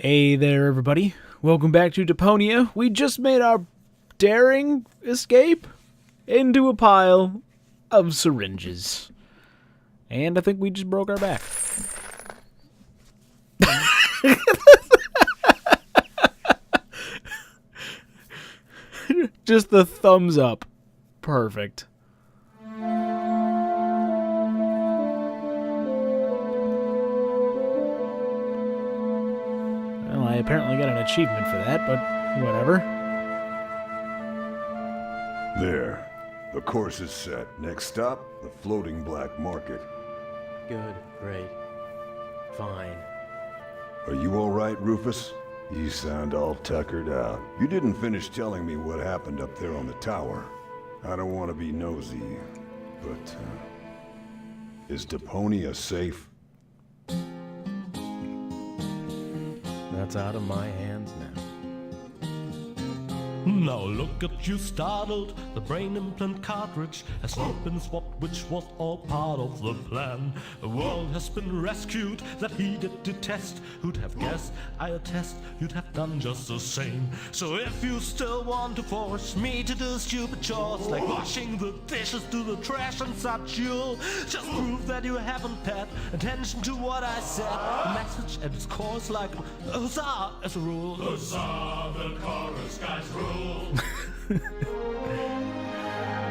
Hey there, everybody. Welcome back to Deponia. We just made our daring escape into a pile of syringes. And I think we just broke our back. Just the thumbs up. Perfect. Well, I apparently got an achievement for that, but whatever. There. The course is set. Next stop, the floating black market. Good, great, fine. Are you all right, Rufus? You sound all tuckered out. You didn't finish telling me what happened up there on the tower. I don't want to be nosy, but, is Deponia safe? That's out of my hands now. Now look at you startled, the brain implant cartridge has not been swapped, which was all part of the plan. The world has been rescued, that he did detest. Who'd have guessed, I attest, you'd have done just the same. So if you still want to force me to do stupid chores, like washing the dishes, do the trash and such, you'll just prove that you haven't paid attention to what I said. The message at its core is like huzzah as a rule. Huzzah, the chorus guys rule.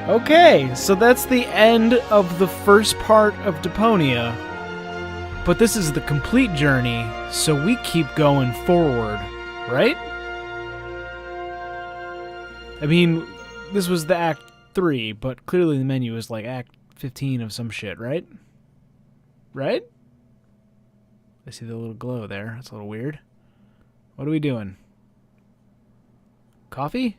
Okay, so that's the end of the first part of Deponia. But this is the complete journey, so we keep going forward, right? I mean, this was the Act 3, but clearly the menu is like Act 15 of some shit, right? Right? I see the little glow there. That's a little weird. What are we doing? Coffee?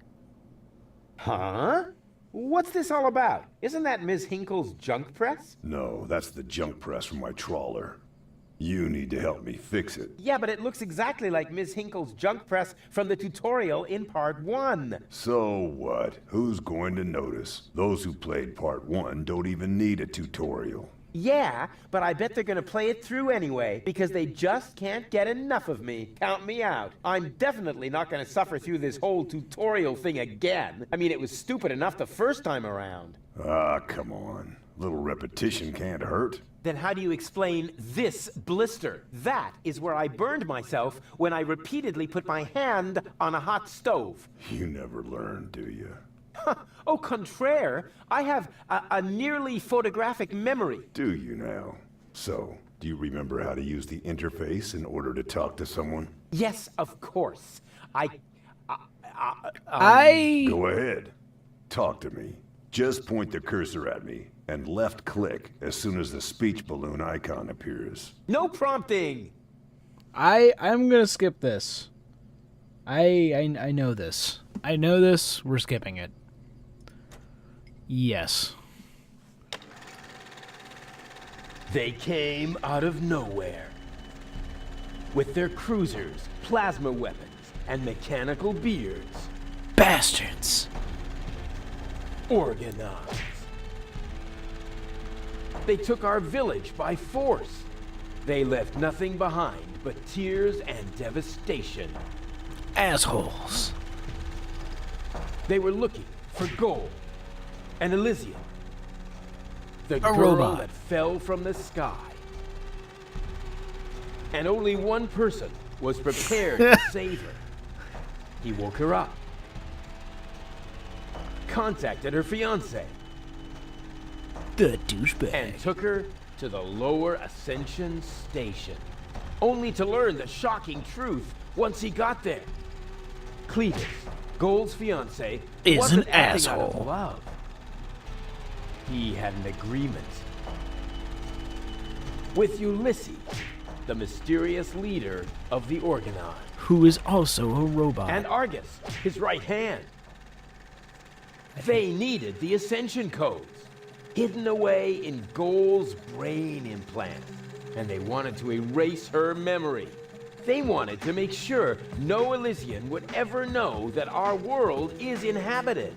Huh? What's this all about? Isn't that Ms. Hinkle's junk press? No, that's the junk press from my trawler. You need to help me fix it. Yeah, but it looks exactly like Ms. Hinkle's junk press from the tutorial in Part 1. So what? Who's going to notice? Those who played Part 1 don't even need a tutorial. Yeah, but I bet they're gonna play it through anyway, because they just can't get enough of me. Count me out. I'm definitely not gonna suffer through this whole tutorial thing again. I mean, it was stupid enough the first time around. Ah, come on. Little repetition can't hurt. Then how do you explain this blister? That is where I burned myself when I repeatedly put my hand on a hot stove. You never learn, do you? Au contraire, I have a nearly photographic memory. Do you now? So, do you remember how to use the interface in order to talk to someone? Yes, of course. Go ahead. Talk to me. Just point the cursor at me and left click as soon as the speech balloon icon appears. No prompting. I'm gonna skip this. I know this. I know this. We're skipping it. Yes. They came out of nowhere. With their cruisers, plasma weapons, and mechanical beards. Bastards. Organized. They took our village by force. They left nothing behind but tears and devastation. Assholes. They were looking for gold and Elysium. The girl robot that fell from the sky. And only one person was prepared to save her. He woke her up. Contacted her fiancé. The douchebag. And took her to the lower Ascension station. Only to learn the shocking truth once he got there. Cletus, Gold's fiancé, Is wasn't an acting out asshole. of love. He had an agreement with Ulysses, the mysterious leader of the Organon. Who is also a robot. And Argus, his right hand. They needed the Ascension codes, hidden away in Gold's brain implant. And they wanted to erase her memory. They wanted to make sure no Elysian would ever know that our world is inhabited.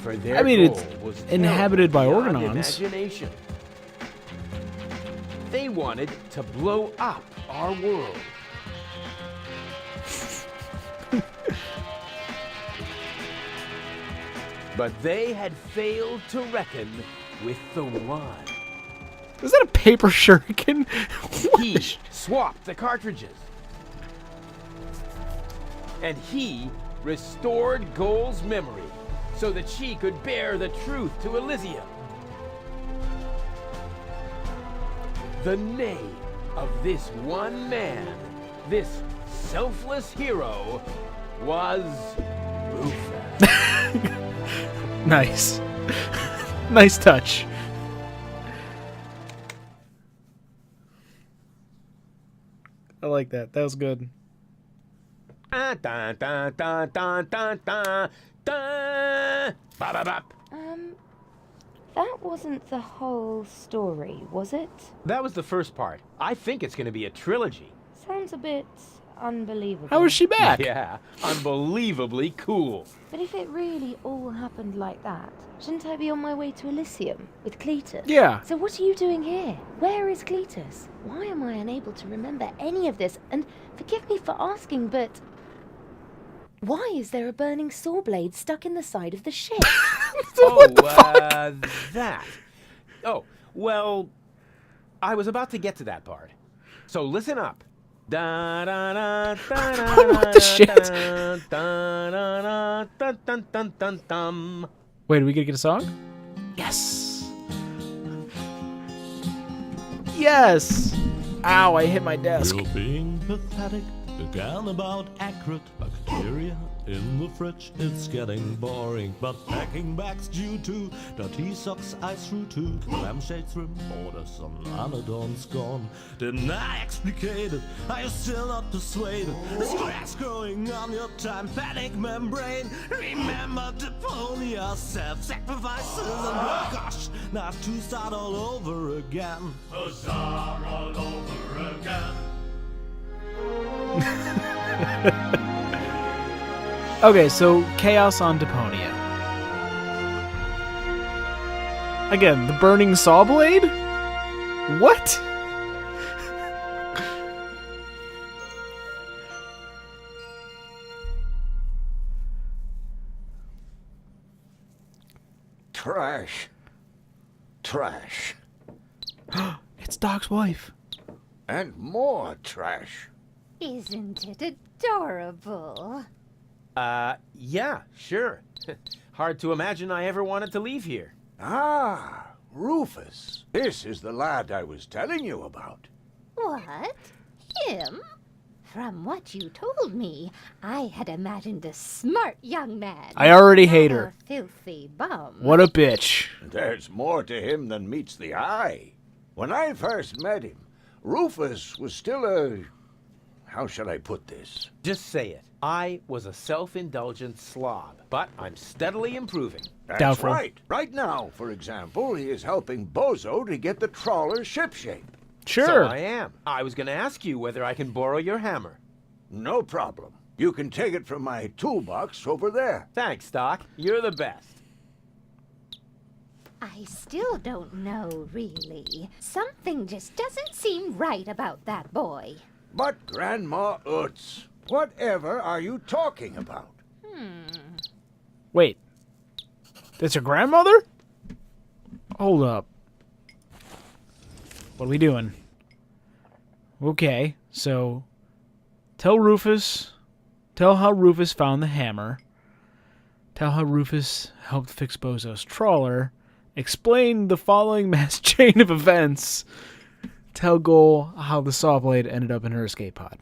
For their it's goal was inhabited by beyond Organons. imagination. They wanted to blow up our world. But they had failed to reckon with the one. Is that a paper shuriken? He swapped the cartridges. And he restored Goal's memory so that she could bear the truth to Elysium. The name of this one man, this selfless hero, was Rufus. Nice. Nice touch. I like that. That was good. Dun, dun, dun, dun, dun, dun, dun, dun. Bop, bop, bop. That wasn't the whole story, was it? That was the first part. I think it's going to be a trilogy. Sounds a bit unbelievable. How is she back? Yeah, unbelievably cool. But if it really all happened like that, shouldn't I be on my way to Elysium with Cletus? Yeah. So what are you doing here? Where is Cletus? Why am I unable to remember any of this? And forgive me for asking, but why is there a burning Sawblade stuck in the side of the ship? That. Oh, well, I was about to get to that part. So listen up. Da, da, da, da, da, What the shit? da, da, da, da, dun, dun, dun, dun. Wait, are we gonna get a song? Yes. Yes. Ow, I hit my desk. You're being pathetic, again about accurate bacteria in the fridge. It's getting boring, but packing bags due to dirty socks ice through to lampshades rim borders on Anodon's gone. Didn't I explicate it? Are you still not persuaded? There's grass growing on your tympanic membrane. Remember Deponia, self-sacrifices, and oh gosh, not to start all over again. Start all over again. Okay, so chaos on Deponia. Again, the burning Sawblade? What? Trash. Trash. It's Doc's wife. And more trash. Isn't it adorable? Yeah, sure. Hard to imagine I ever wanted to leave here. Ah, Rufus. This is the lad I was telling you about. What? Him? From what you told me, I had imagined a smart young man. I already hate not her. A filthy bum. What a bitch. There's more to him than meets the eye. When I first met him, Rufus was still a... How shall I put this? Just say it. I was a self-indulgent slob, but I'm steadily improving. That's Doubtful. right. Right now, for example, he is helping Bozo to get the trawler shipshape. Sure. So I am. I was going to ask you whether I can borrow your hammer. No problem. You can take it from my toolbox over there. Thanks, Doc. You're the best. I still don't know, really. Something just doesn't seem right about that boy. But Grandma Utz, whatever are you talking about? Wait. That's your grandmother? Hold up. What are we doing? Okay, so tell how Rufus found the hammer. Tell how Rufus helped fix Bozo's trawler. Explain the following mass chain of events. Tell Goal how the Sawblade ended up in her escape pod.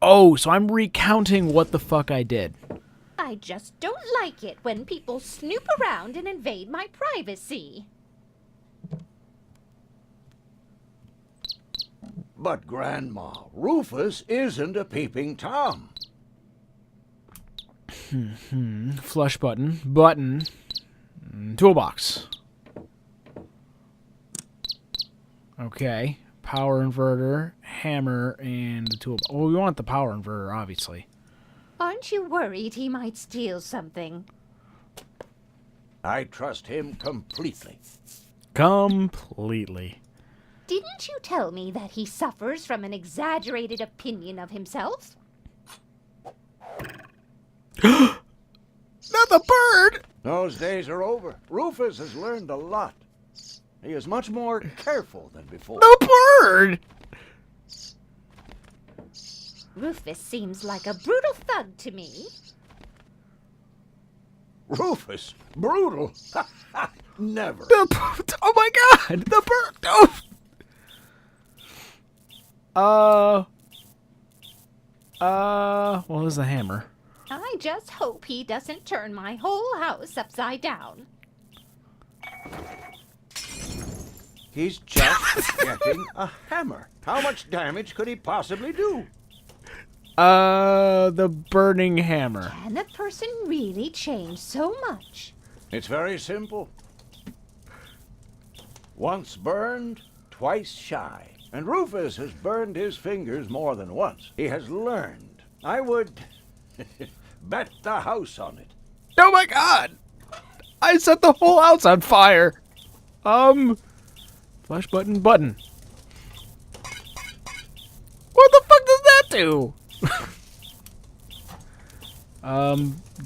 Oh, so I'm recounting what the fuck I did. I just don't like it when people snoop around and invade my privacy. But Grandma, Rufus isn't a peeping Tom. Flush button, toolbox. Okay, power inverter, hammer, and the toolbox. Oh, we want the power inverter, obviously. Aren't you worried he might steal something? I trust him completely. Completely. Didn't you tell me that he suffers from an exaggerated opinion of himself? Not the bird! Those days are over. Rufus has learned a lot. He is much more careful than before. The bird! Rufus seems like a brutal thug to me. Rufus? Brutal? Never. Oh my god! The bird! Oh. What was the hammer? I just hope he doesn't turn my whole house upside down. He's just getting a hammer. How much damage could he possibly do? The burning hammer. Can a person really change so much? It's very simple. Once burned, twice shy. And Rufus has burned his fingers more than once. He has learned. I would bet the house on it. Oh my god! I set the whole house on fire! Flash button. What the fuck does that do?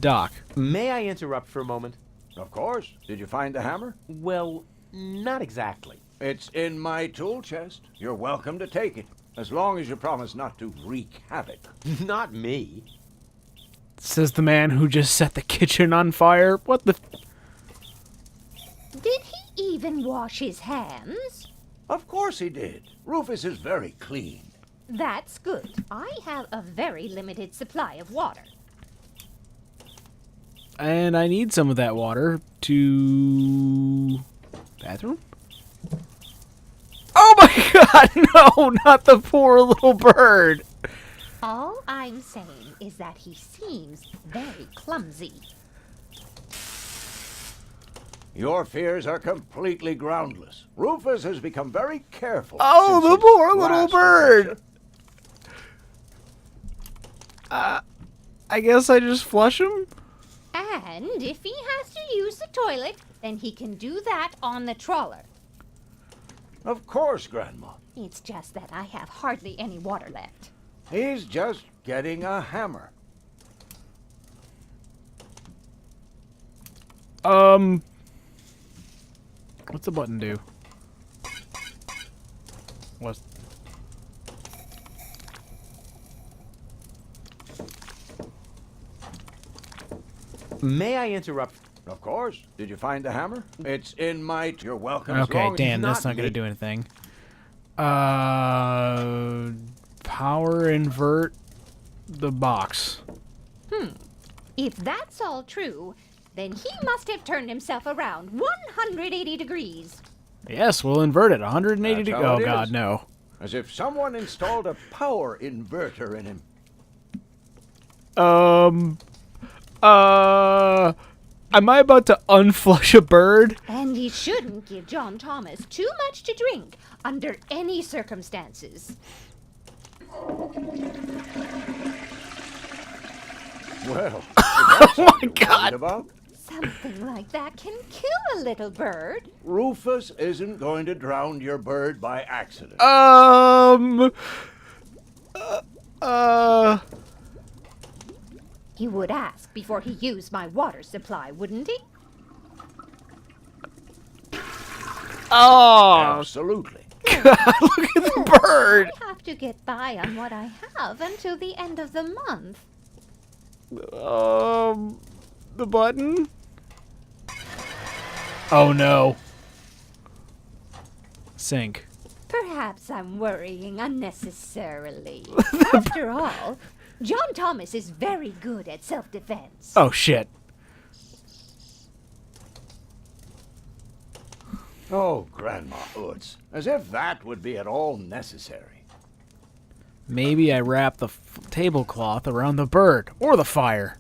Doc. May I interrupt for a moment? Of course. Did you find the hammer? Well, not exactly. It's in my tool chest. You're welcome to take it, as long as you promise not to wreak havoc. Not me. Says the man who just set the kitchen on fire. What the... Did he even wash his hands? Of course he did. Rufus is very clean. That's good. I have a very limited supply of water. And I need some of that water to... Bathroom? Oh my god, no! Not the poor little bird! All I'm saying is that he seems very clumsy. Your fears are completely groundless. Rufus has become very careful. Oh, since the his poor little last bird! adventure. I guess I just flush him? And if he has to use the toilet, then he can do that on the trawler. Of course, Grandma. It's just that I have hardly any water left. He's just getting a hammer. What's the button do? What? May I interrupt? Of course. Did you find the hammer? It's in my... You're welcome. as Okay, long as damn, it's that's not gonna me. do anything. Power invert the box. If that's all true, then he must have turned himself around 180 degrees. Yes, we'll invert it. 180 That's to how go. Oh it god, is. no. As if someone installed a power inverter in him. Am I about to unflush a bird? And he shouldn't give John Thomas too much to drink under any circumstances. Well, Oh my god! about Something like that can kill a little bird. Rufus isn't going to drown your bird by accident. He would ask before he used my water supply, wouldn't he? Oh, Absolutely. look at the bird! I have to get by on what I have until the end of the month. The button? Oh no. Sink. Perhaps I'm worrying unnecessarily. After all, John Thomas is very good at self-defense. Oh shit. Oh, Grandma Utz. As if that would be at all necessary. Maybe I wrap the tablecloth around the bird or the fire.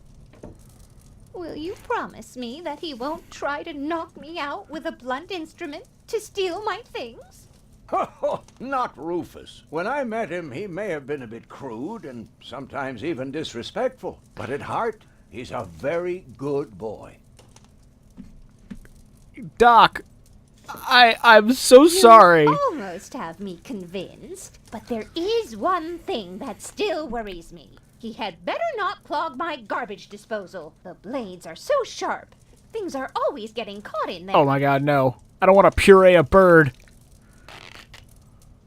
Will you promise me that he won't try to knock me out with a blunt instrument to steal my things? Oh, not Rufus. When I met him, he may have been a bit crude and sometimes even disrespectful. But at heart, he's a very good boy. Doc, I'm so sorry. You almost have me convinced, but there is one thing that still worries me. He had better not clog my garbage disposal. The blades are so sharp. Things are always getting caught in there. Oh my god, no. I don't want to puree a bird.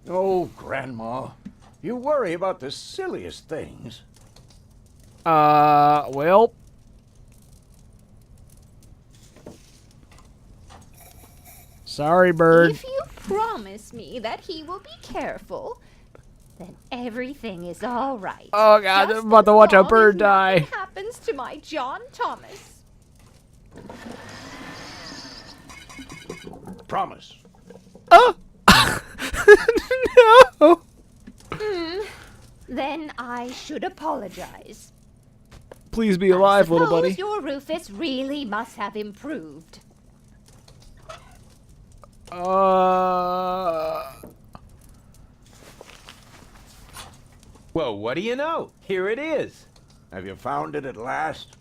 Oh, Grandma, you worry about the silliest things. Well. Sorry, bird. If you promise me that he will be careful, then everything is all right. Oh god, Just I'm about to as watch a long bird as die. nothing happens to my John Thomas. Promise. Oh! No! Then I should apologize. Please be alive, little Suppose buddy. your Rufus really must have improved. Well, what do you know? Here it is. Have you found it at last?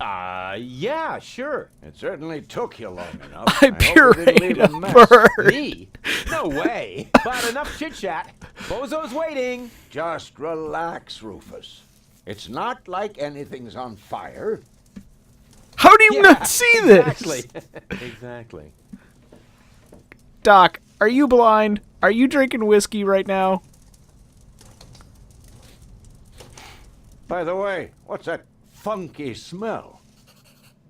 Yeah, sure. It certainly took you long enough. I hope you didn't pureed leave a mess. bird. Me? No way. But enough chit-chat. Bozo's waiting. Just relax, Rufus. It's not like anything's on fire. How do you not see exactly. this? Exactly. Doc, are you blind? Are you drinking whiskey right now? By the way, what's that funky smell?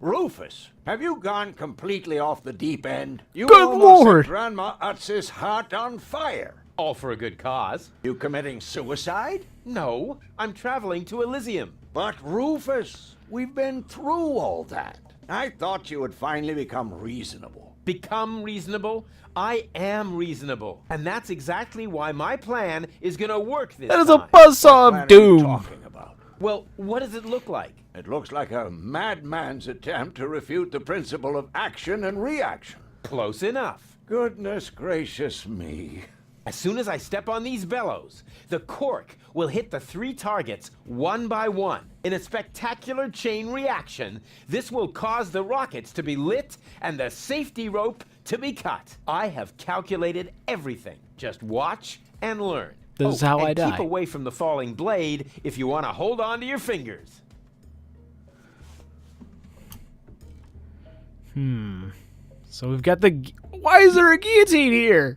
Rufus, have you gone completely off the deep end? You Good almost Lord. set Grandma Utz's heart on fire. All for a good cause. You committing suicide? No, I'm traveling to Elysium. But Rufus, we've been through all that. I thought you would finally become reasonable. Become reasonable? I am reasonable. And that's exactly why my plan is gonna work this That is a time. buzzsaw What of plan are you doom. talking about? Well, what does it look like? It looks like a madman's attempt to refute the principle of action and reaction. Close enough. Goodness gracious me. As soon as I step on these bellows, the cork will hit the 3 targets one by one. In a spectacular chain reaction, this will cause the rockets to be lit and the safety rope to be cut. I have calculated everything. Just watch and learn. This is how and I die. Keep away from the falling blade if you want to hold on to your fingers. So we've got the... Why is there a guillotine here?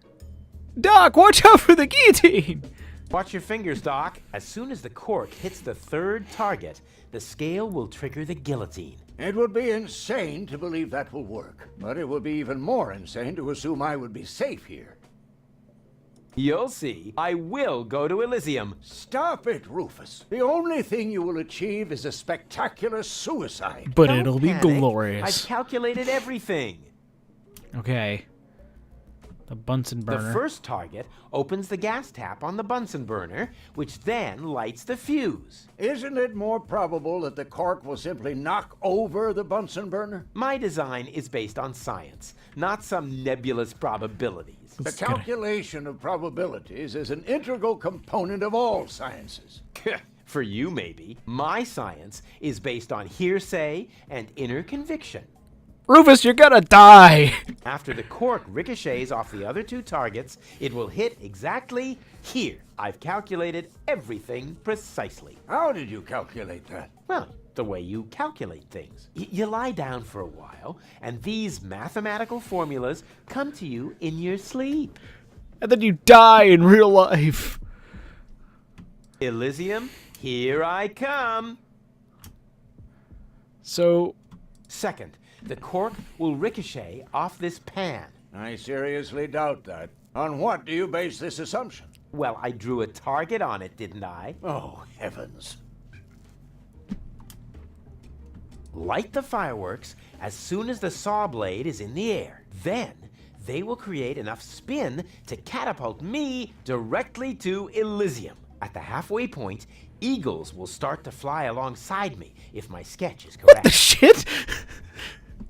Doc, watch out for the guillotine! Watch your fingers, Doc. As soon as the cork hits the 3rd target, the scale will trigger the guillotine. It would be insane to believe that will work, but it would be even more insane to assume I would be safe here. You'll see. I will go to Elysium. Stop it, Rufus. The only thing you will achieve is a spectacular suicide. But Don't it'll be panic. glorious. I've calculated everything. Okay. The Bunsen burner. The first target opens the gas tap on the Bunsen burner, which then lights the fuse. Isn't it more probable that the cork will simply knock over the Bunsen burner? My design is based on science, not some nebulous probabilities. The calculation of probabilities is an integral component of all sciences. For you, maybe. My science is based on hearsay and inner conviction. Rufus, you're gonna die! After the cork ricochets off the other 2 targets, it will hit exactly here. I've calculated everything precisely. How did you calculate that? Well, the way you calculate things. You lie down for a while, and these mathematical formulas come to you in your sleep. And then you die in real life. Elysium, here I come. So, Second, the cork will ricochet off this pan. I seriously doubt that. On what do you base this assumption? Well, I drew a target on it, didn't I? Oh, heavens. Light the fireworks as soon as the saw blade is in the air. Then they will create enough spin to catapult me directly to Elysium. At the halfway point, eagles will start to fly alongside me if my sketch is correct. what the shit?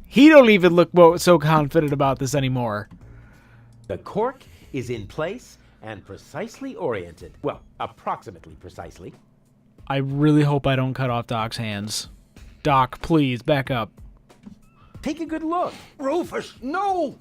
He don't even look so confident about this anymore. The cork is in place and precisely oriented. Well, approximately precisely. I really hope I don't cut off Doc's hands. Doc, please, back up. Take a good look. Rufus, no!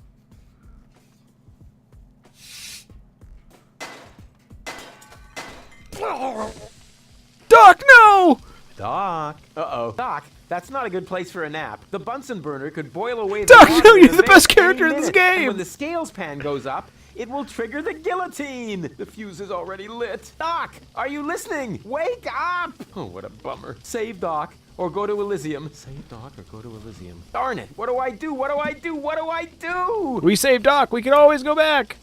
Doc, no! Doc. Uh-oh. Doc, that's not a good place for a nap. The Bunsen burner could boil away the Doc, water no, in you're the best any character in this minute. game. And when the scales pan goes up, it will trigger the guillotine. The fuse is already lit. Doc, are you listening? Wake up! Oh, what a bummer. Save Doc or go to Elysium. Save Doc or go to Elysium. Darn it. What do I do? What do I do? What do I do? We saved Doc. We can always go back.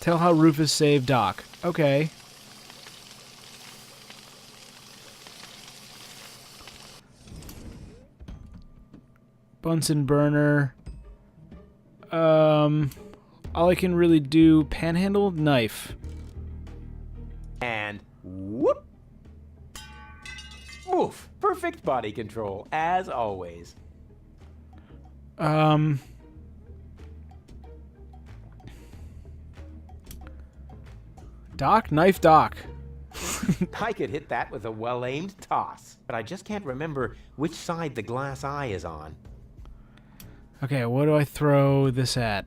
Tell how Rufus saved Doc. Okay. Bunsen burner. All I can really do, panhandle, knife. And whoop. Woof. Perfect body control, as always. Doc? Knife Doc. I could hit that with a well-aimed toss, but I just can't remember which side the glass eye is on. Okay, what do I throw this at?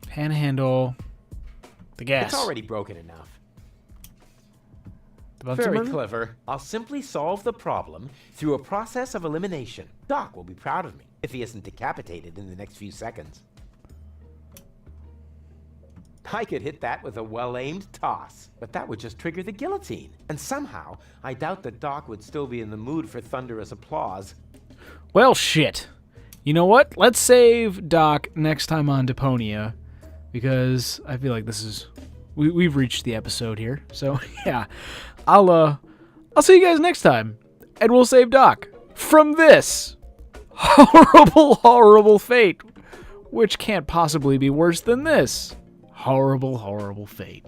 Panhandle. The gas. It's already broken enough. The Bunsen Very burner? clever. I'll simply solve the problem through a process of elimination. Doc will be proud of me if he isn't decapitated in the next few seconds. I could hit that with a well-aimed toss, but that would just trigger the guillotine. And somehow, I doubt that Doc would still be in the mood for thunderous applause. Well, shit. You know what? Let's save Doc next time on Deponia, because I feel like this is... We've reached the episode here. So, yeah. I'll see you guys next time, and we'll save Doc from this horrible, horrible fate, which can't possibly be worse than this. Horrible, horrible fate.